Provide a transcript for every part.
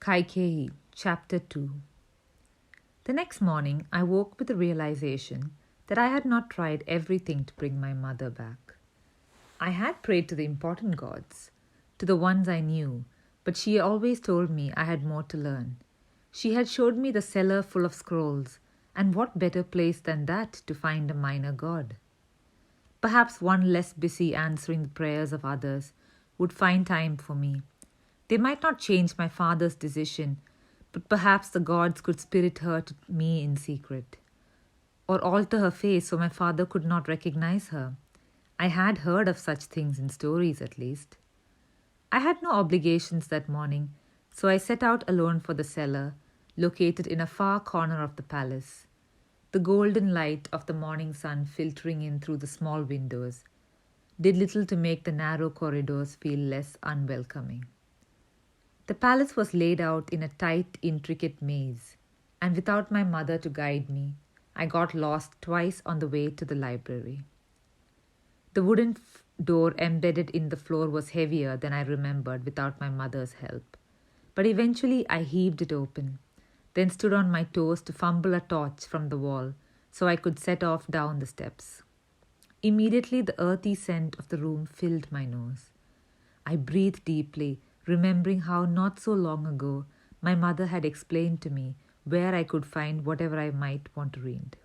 Kaikeyi, Chapter 2. The next morning, I woke with the realization that I had not tried everything to bring my mother back. I had prayed to the important gods, to the ones I knew, but she always told me I had more to learn. She had showed me the cellar full of scrolls, and what better place than that to find a minor god? Perhaps one less busy answering the prayers of others would find time for me. They might not change my father's decision, but perhaps the gods could spirit her to me in secret, or alter her face so my father could not recognize her. I had heard of such things in stories, at least. I had no obligations that morning, so I set out alone for the cellar, located in a far corner of the palace. The golden light of the morning sun filtering in through the small windows did little to make the narrow corridors feel less unwelcoming. The palace was laid out in a tight, intricate maze, and without my mother to guide me, I got lost twice on the way to the library. The wooden door embedded in the floor was heavier than I remembered without my mother's help, but eventually I heaved it open, then stood on my toes to fumble a torch from the wall so I could set off down the steps. Immediately the earthy scent of the room filled my nose. I breathed deeply, remembering how not so long ago my mother had explained to me where I could find whatever I might want to read.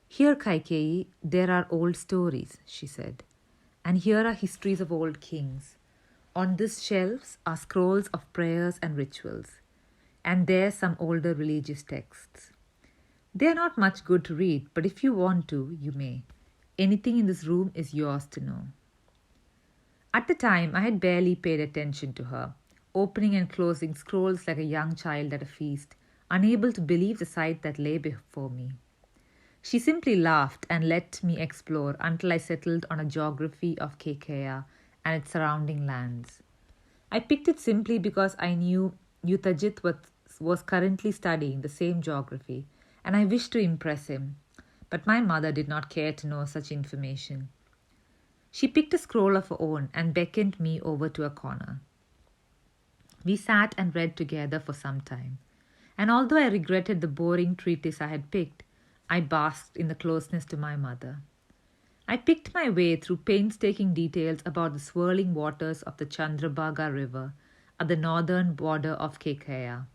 "Here, Kaikeyi, there are old stories," she said, "and here are histories of old kings. On these shelves are scrolls of prayers and rituals, and there some older religious texts. They are not much good to read, but if you want to, you may. Anything in this room is yours to know." At the time, I had barely paid attention to her, opening and closing scrolls like a young child at a feast, unable to believe the sight that lay before me. She simply laughed and let me explore until I settled on a geography of Kaikeyi and its surrounding lands. I picked it simply because I knew Yuthajit was currently studying the same geography, and I wished to impress him, but my mother did not care to know such information. She picked a scroll of her own and beckoned me over to a corner. We sat and read together for some time, and although I regretted the boring treatise I had picked, I basked in the closeness to my mother. I picked my way through painstaking details about the swirling waters of the Chandrabhaga River at the northern border of Kaikeyi,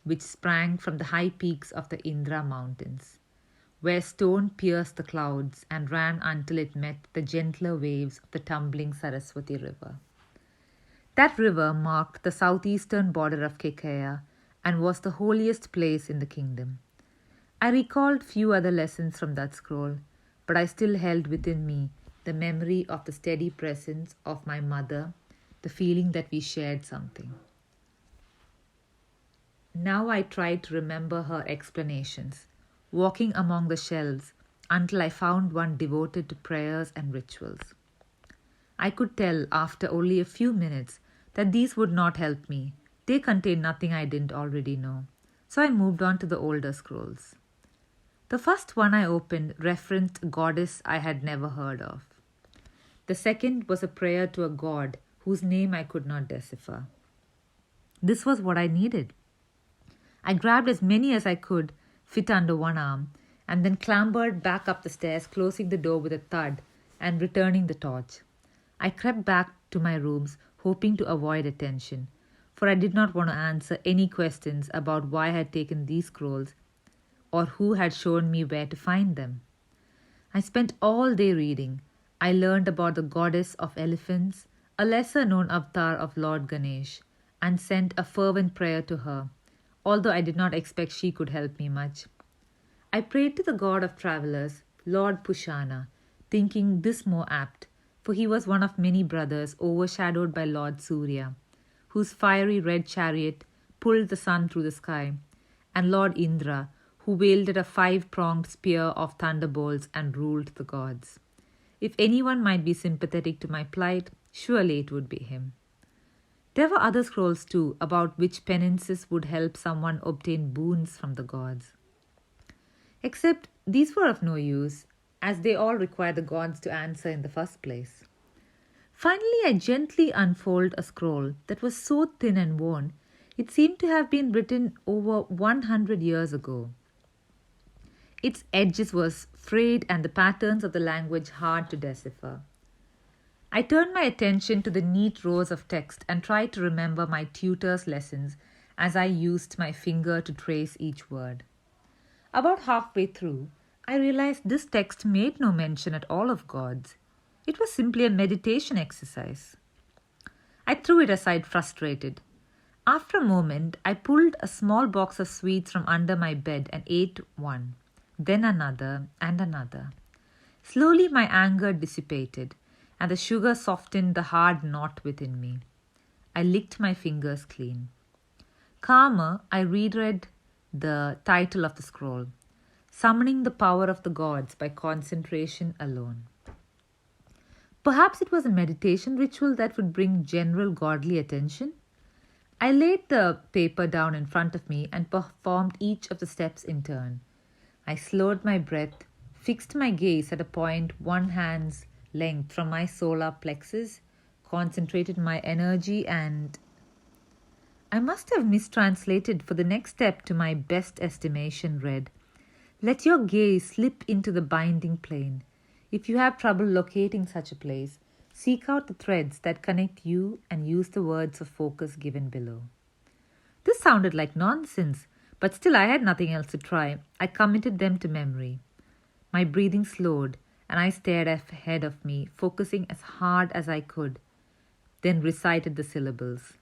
which sprang from the high peaks of the Indra Mountains, where stone pierced the clouds and ran until it met the gentler waves of the tumbling Saraswati River. That river marked the southeastern border of Kaikeyi and was the holiest place in the kingdom. I recalled few other lessons from that scroll, but I still held within me the memory of the steady presence of my mother, the feeling that we shared something. Now I tried to remember her explanations, walking among the shelves until I found one devoted to prayers and rituals. I could tell after only a few minutes that these would not help me. They contained nothing I didn't already know, so I moved on to the older scrolls. The first one I opened referenced a goddess I had never heard of. The second was a prayer to a god whose name I could not decipher. This was what I needed. I grabbed as many as I could fit under one arm, and then clambered back up the stairs, closing the door with a thud and returning the torch. I crept back to my rooms, hoping to avoid attention, for I did not want to answer any questions about why I had taken these scrolls or who had shown me where to find them. I spent all day reading. I learned about the goddess of elephants, a lesser-known avatar of Lord Ganesh, and sent a fervent prayer to her, although I did not expect she could help me much. I prayed to the god of travelers, Lord Pushana, thinking this more apt, for he was one of many brothers overshadowed by Lord Surya, whose fiery red chariot pulled the sun through the sky, and Lord Indra, who wielded a 5-pronged spear of thunderbolts and ruled the gods. If anyone might be sympathetic to my plight, surely it would be him. There were other scrolls too, about which penances would help someone obtain boons from the gods. Except these were of no use, as they all require the gods to answer in the first place. Finally, I gently unfolded a scroll that was so thin and worn, It seemed to have been written over 100 years ago. Its edges were frayed and the patterns of the language hard to decipher. I turned my attention to the neat rows of text and tried to remember my tutor's lessons as I used my finger to trace each word. About halfway through, I realized this text made no mention at all of gods. It was simply a meditation exercise. I threw it aside frustrated. After a moment, I pulled a small box of sweets from under my bed and ate one, then another and another. Slowly my anger dissipated, and the sugar softened the hard knot within me. I licked my fingers clean. Calmer, I reread the title of the scroll, Summoning the Power of the Gods by Concentration Alone. Perhaps it was a meditation ritual that would bring general godly attention. I laid the paper down in front of me and performed each of the steps in turn. I slowed my breath, fixed my gaze at a point 1 hand's length from my solar plexus, concentrated my energy, and I must have mistranslated, for the next step to my best estimation read, "Let your gaze slip into the binding plane. If you have trouble locating such a place, seek out the threads that connect you and use the words of focus given below." This sounded like nonsense, but still I had nothing else to try. I committed them to memory. My breathing slowed, and I stared ahead of me, focusing as hard as I could, then recited the syllables.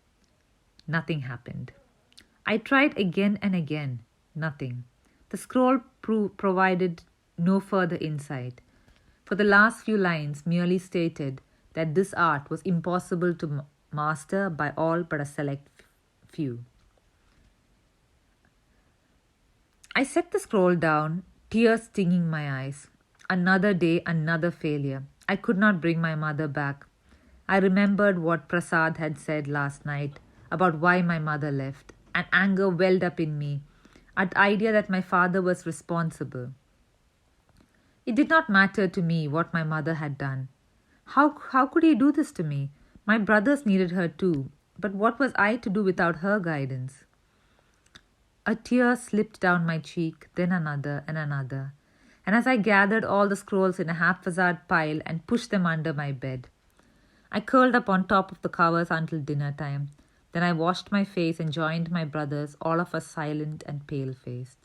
Nothing happened. I tried again and again. Nothing. The scroll provided no further insight, for the last few lines merely stated that this art was impossible to master by all but a select few. I set the scroll down, tears stinging my eyes. Another day, another failure. I could not bring my mother back. I remembered what Prasad had said last night about why my mother left, and anger welled up in me at the idea that my father was responsible. It did not matter to me what my mother had done. How could he do this to me? My brothers needed her too, but what was I to do without her guidance? A tear slipped down my cheek, then another and another, and as I gathered all the scrolls in a haphazard pile and pushed them under my bed, I curled up on top of the covers until dinner time. Then I washed my face and joined my brothers, all of us silent and pale-faced.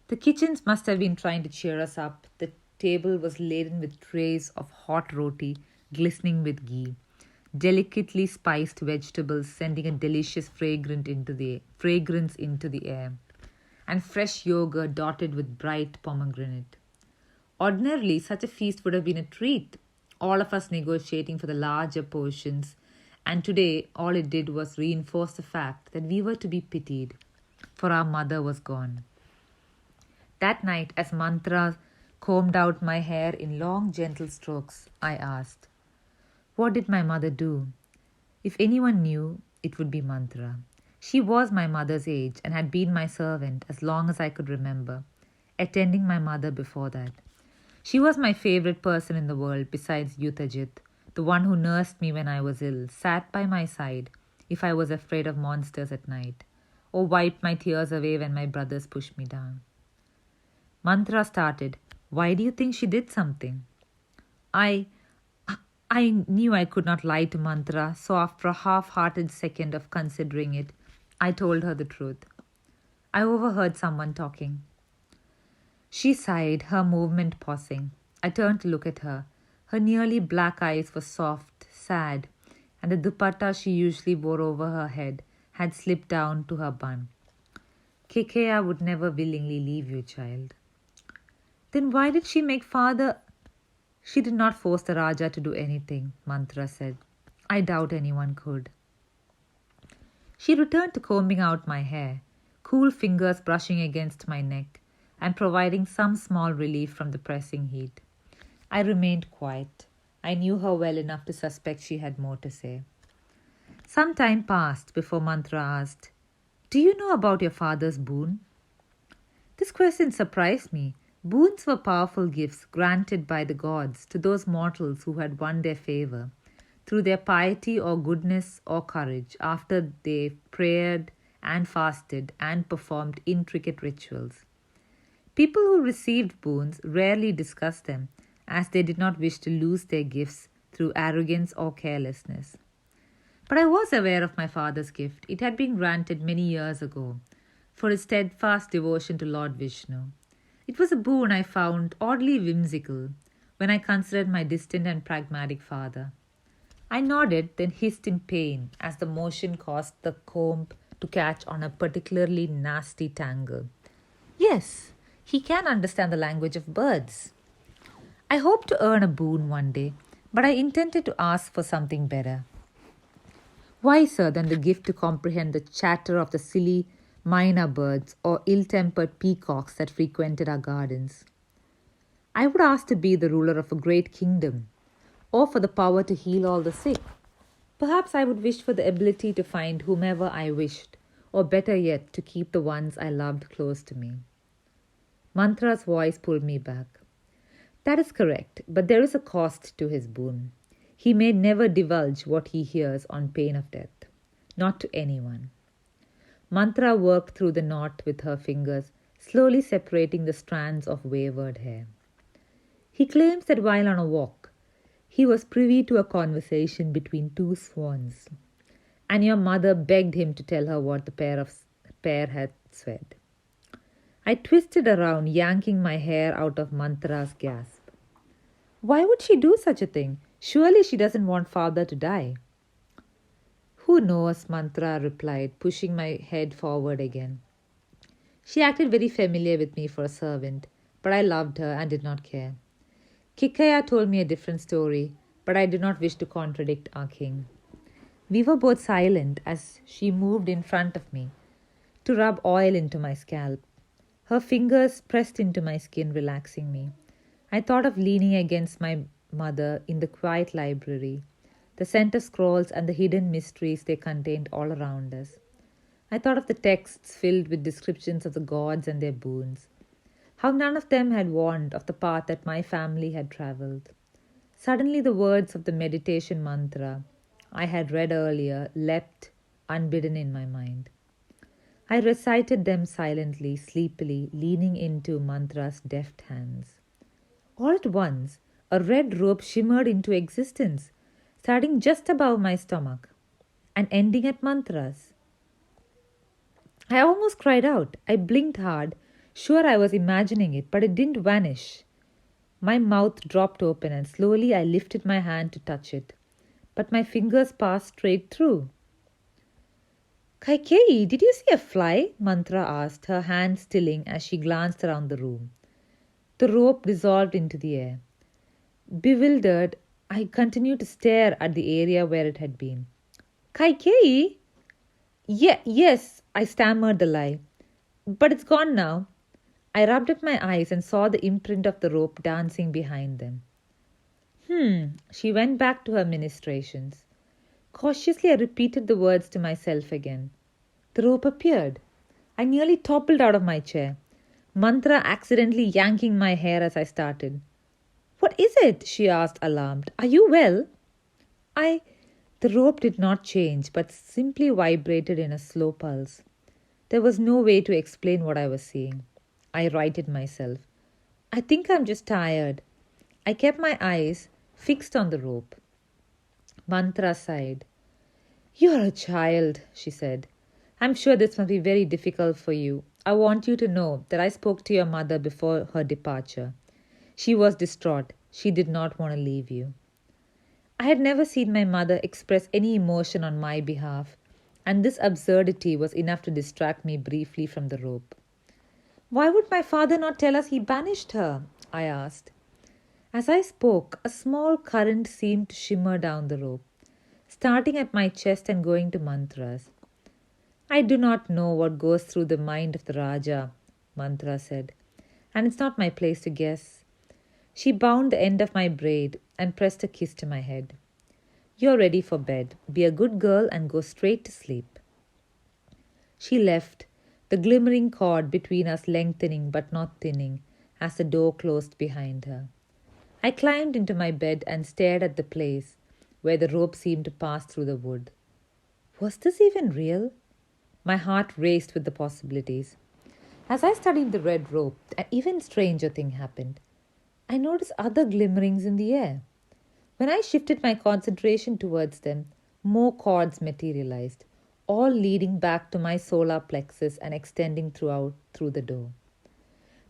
The kitchens must have been trying to cheer us up. The table was laden with trays of hot roti, glistening with ghee, delicately spiced vegetables sending a delicious fragrance into the air, and fresh yogurt dotted with bright pomegranate. Ordinarily, such a feast would have been a treat, all of us negotiating for the larger portions, and today all it did was reinforce the fact that we were to be pitied, for our mother was gone. That night, as Mantra combed out my hair in long, gentle strokes, I asked, "What did my mother do?" If anyone knew, it would be Mantra. She was my mother's age and had been my servant as long as I could remember, attending my mother before that. She was my favorite person in the world besides Yutajit, the one who nursed me when I was ill, sat by my side if I was afraid of monsters at night, or wiped my tears away when my brothers pushed me down. Mantra started, "Why do you think she did something?" I knew I could not lie to Mantra, so after a half-hearted second of considering it, I told her the truth. I overheard someone talking. She sighed, her movement pausing. I turned to look at her. Her nearly black eyes were soft, sad, and the dupatta she usually wore over her head had slipped down to her bun. "Kaikeyi would never willingly leave you, child." "Then why did she make father—" "She did not force the Raja to do anything," Mantra said. "I doubt anyone could." She returned to combing out my hair, cool fingers brushing against my neck and providing some small relief from the pressing heat. I remained quiet. I knew her well enough to suspect she had more to say. Some time passed before Mantra asked, "Do you know about your father's boon?" This question surprised me. Boons were powerful gifts granted by the gods to those mortals who had won their favor through their piety or goodness or courage after they prayed and fasted and performed intricate rituals. People who received boons rarely discussed them, as they did not wish to lose their gifts through arrogance or carelessness. But I was aware of my father's gift. It had been granted many years ago for his steadfast devotion to Lord Vishnu. It was a boon I found oddly whimsical when I considered my distant and pragmatic father. I nodded, then hissed in pain as the motion caused the comb to catch on a particularly nasty tangle. Yes, he can understand the language of birds. I hoped to earn a boon one day, but I intended to ask for something better. Wiser than the gift to comprehend the chatter of the silly myna birds or ill-tempered peacocks that frequented our gardens. I would ask to be the ruler of a great kingdom, or for the power to heal all the sick. Perhaps I would wish for the ability to find whomever I wished, or better yet, to keep the ones I loved close to me. Mantra's voice pulled me back. That is correct, but there is a cost to his boon. He may never divulge what he hears on pain of death, not to anyone. Mantra worked through the knot with her fingers, slowly separating the strands of wayward hair. He claims that while on a walk, he was privy to a conversation between two swans, and your mother begged him to tell her what the pair had said. I twisted around, yanking my hair out of Mantra's gasp. Why would she do such a thing? Surely she doesn't want father to die. Who knows, Mantra replied, pushing my head forward again. She acted very familiar with me for a servant, but I loved her and did not care. Kaikeyi told me a different story, but I did not wish to contradict our king. We were both silent as she moved in front of me to rub oil into my scalp. Her fingers pressed into my skin, relaxing me. I thought of leaning against my mother in the quiet library, the scent of scrolls and the hidden mysteries they contained all around us. I thought of the texts filled with descriptions of the gods and their boons, how none of them had warned of the path that my family had travelled. Suddenly the words of the meditation mantra I had read earlier leapt unbidden in my mind. I recited them silently, sleepily, leaning into Mantra's deft hands. All at once, a red rope shimmered into existence, starting just above my stomach and ending at Mantra's. I almost cried out. I blinked hard, sure I was imagining it, but it didn't vanish. My mouth dropped open and slowly I lifted my hand to touch it, but my fingers passed straight through. Kaikeyi, did you see a fly? Mantra asked, her hand stilling as she glanced around the room. The rope dissolved into the air. Bewildered, I continued to stare at the area where it had been. Kaikeyi? Yes, I stammered the lie. But it's gone now. I rubbed at my eyes and saw the imprint of the rope dancing behind them. She went back to her ministrations. Cautiously, I repeated the words to myself again. The rope appeared. I nearly toppled out of my chair, Mantra accidentally yanking my hair as I started. What is it? She asked, alarmed. Are you well? The rope did not change, but simply vibrated in a slow pulse. There was no way to explain what I was seeing. I righted myself. I think I'm just tired. I kept my eyes fixed on the rope. Mantra sighed. You are a child, she said. I'm sure this must be very difficult for you. I want you to know that I spoke to your mother before her departure. She was distraught. She did not want to leave you. I had never seen my mother express any emotion on my behalf, and this absurdity was enough to distract me briefly from the rope. Why would my father not tell us he banished her? I asked. As I spoke, a small current seemed to shimmer down the rope, starting at my chest and going to Mantra's. I do not know what goes through the mind of the Raja, Mantra said, and it's not my place to guess. She bound the end of my braid and pressed a kiss to my head. You're ready for bed. Be a good girl and go straight to sleep. She left, the glimmering cord between us lengthening but not thinning as the door closed behind her. I climbed into my bed and stared at the place where the rope seemed to pass through the wood. Was this even real? My heart raced with the possibilities. As I studied the red rope, an even stranger thing happened. I noticed other glimmerings in the air. When I shifted my concentration towards them, more cords materialized, all leading back to my solar plexus and extending through the door.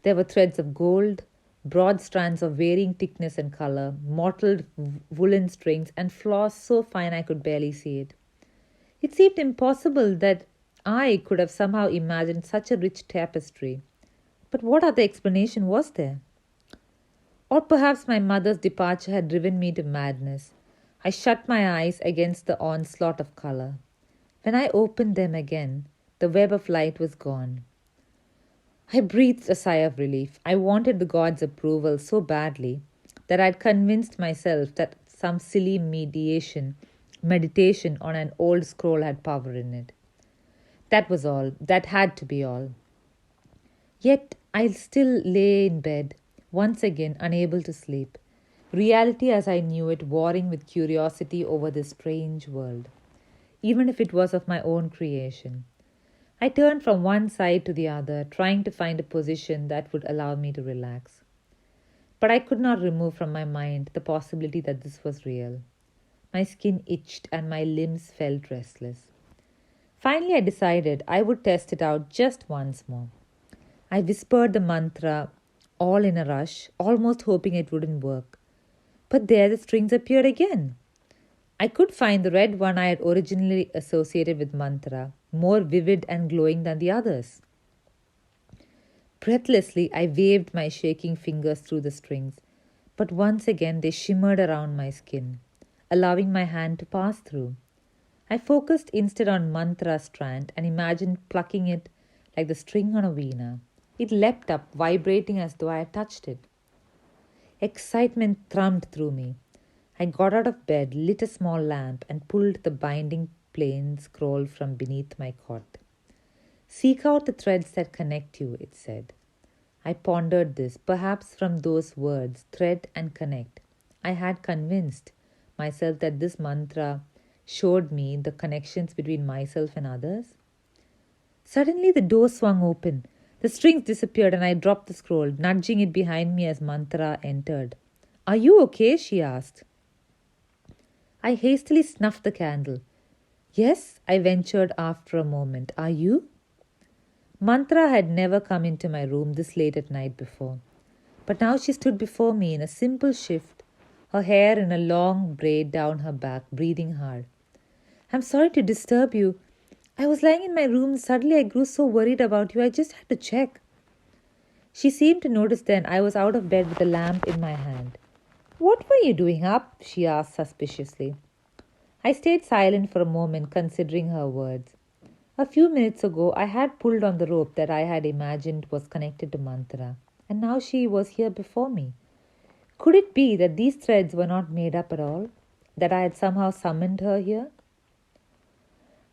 There were threads of gold, broad strands of varying thickness and color, mottled woolen strings, and floss so fine I could barely see it. It seemed impossible that I could have somehow imagined such a rich tapestry. But what other explanation was there? Or perhaps my mother's departure had driven me to madness. I shut my eyes against the onslaught of color. When I opened them again, the web of light was gone. I breathed a sigh of relief. I wanted the gods' approval so badly that I'd convinced myself that some silly meditation on an old scroll had power in it. That was all. That had to be all. Yet I still lay in bed, once again unable to sleep. Reality as I knew it warring with curiosity over this strange world, even if it was of my own creation. I turned from one side to the other, trying to find a position that would allow me to relax. But I could not remove from my mind the possibility that this was real. My skin itched and my limbs felt restless. Finally, I decided I would test it out just once more. I whispered the mantra all in a rush, almost hoping it wouldn't work. But there the strings appeared again. I could find the red one I had originally associated with mantra, more vivid and glowing than the others. Breathlessly, I waved my shaking fingers through the strings, but once again they shimmered around my skin, allowing my hand to pass through. I focused instead on mantra strand and imagined plucking it like the string on a veena. It leapt up, vibrating as though I had touched it. Excitement thrummed through me. I got out of bed, lit a small lamp, and pulled the binding plain scroll from beneath my cot. "Seek out the threads that connect you," it said. I pondered this. Perhaps from those words, thread and connect, I had convinced myself that this mantra showed me the connections between myself and others. Suddenly the door swung open. The strings disappeared and I dropped the scroll, nudging it behind me as mantra entered. "Are you okay?" she asked. I hastily snuffed the candle. "Yes," I ventured after a moment. "Are you?" Mantra had never come into my room this late at night before. But now she stood before me in a simple shift, her hair in a long braid down her back, breathing hard. "I'm sorry to disturb you. I was lying in my room and suddenly I grew so worried about you, I just had to check." She seemed to notice then I was out of bed with a lamp in my hand. "What were you doing up?" she asked suspiciously. I stayed silent for a moment, considering her words. A few minutes ago, I had pulled on the rope that I had imagined was connected to mantra, and now she was here before me. Could it be that these threads were not made up at all? That I had somehow summoned her here?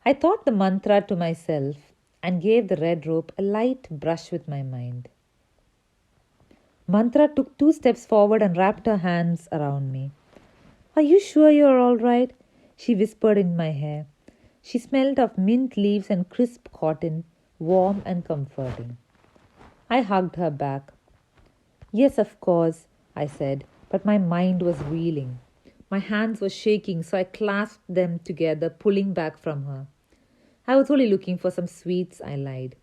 I thought the mantra to myself and gave the red rope a light brush with my mind. Mantra took 2 steps forward and wrapped her hands around me. "Are you sure you're all right?" she whispered in my hair. She smelled of mint leaves and crisp cotton, warm and comforting. I hugged her back. "Yes, of course," I said, but my mind was reeling. My hands were shaking, so I clasped them together, pulling back from her. "I was only looking for some sweets," I lied.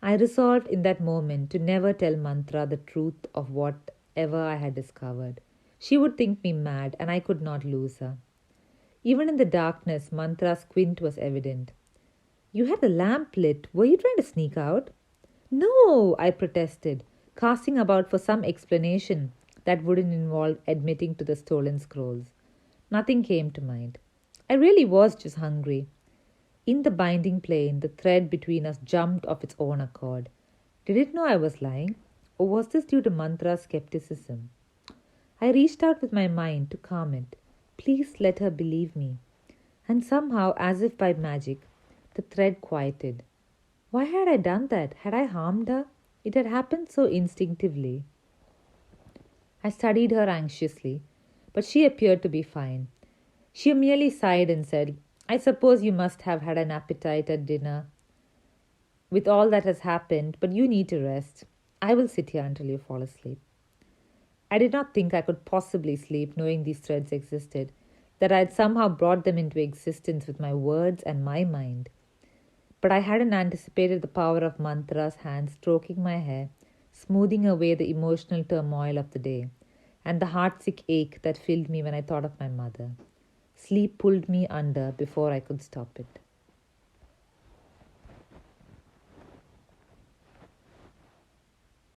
I resolved in that moment to never tell Mantra the truth of whatever I had discovered. She would think me mad, and I could not lose her. Even in the darkness, Mantra's squint was evident. "You had the lamp lit. Were you trying to sneak out?" "No," I protested, casting about for some explanation that wouldn't involve admitting to the stolen scrolls. Nothing came to mind. I really was just hungry. In the binding plane, the thread between us jumped of its own accord. Did it know I was lying? Or was this due to Mantra's skepticism? I reached out with my mind to calm it. Please let her believe me. And somehow, as if by magic, the thread quieted. Why had I done that? Had I harmed her? It had happened so instinctively. I studied her anxiously, but she appeared to be fine. She merely sighed and said, "I suppose you must have had an appetite at dinner." with all that has happened, but you need to rest. I will sit here until you fall asleep. I did not think I could possibly sleep knowing these threads existed, that I had somehow brought them into existence with my words and my mind. But I hadn't anticipated the power of Mantra's hand stroking my hair, smoothing away the emotional turmoil of the day, and the heartsick ache that filled me when I thought of my mother. Sleep pulled me under before I could stop it.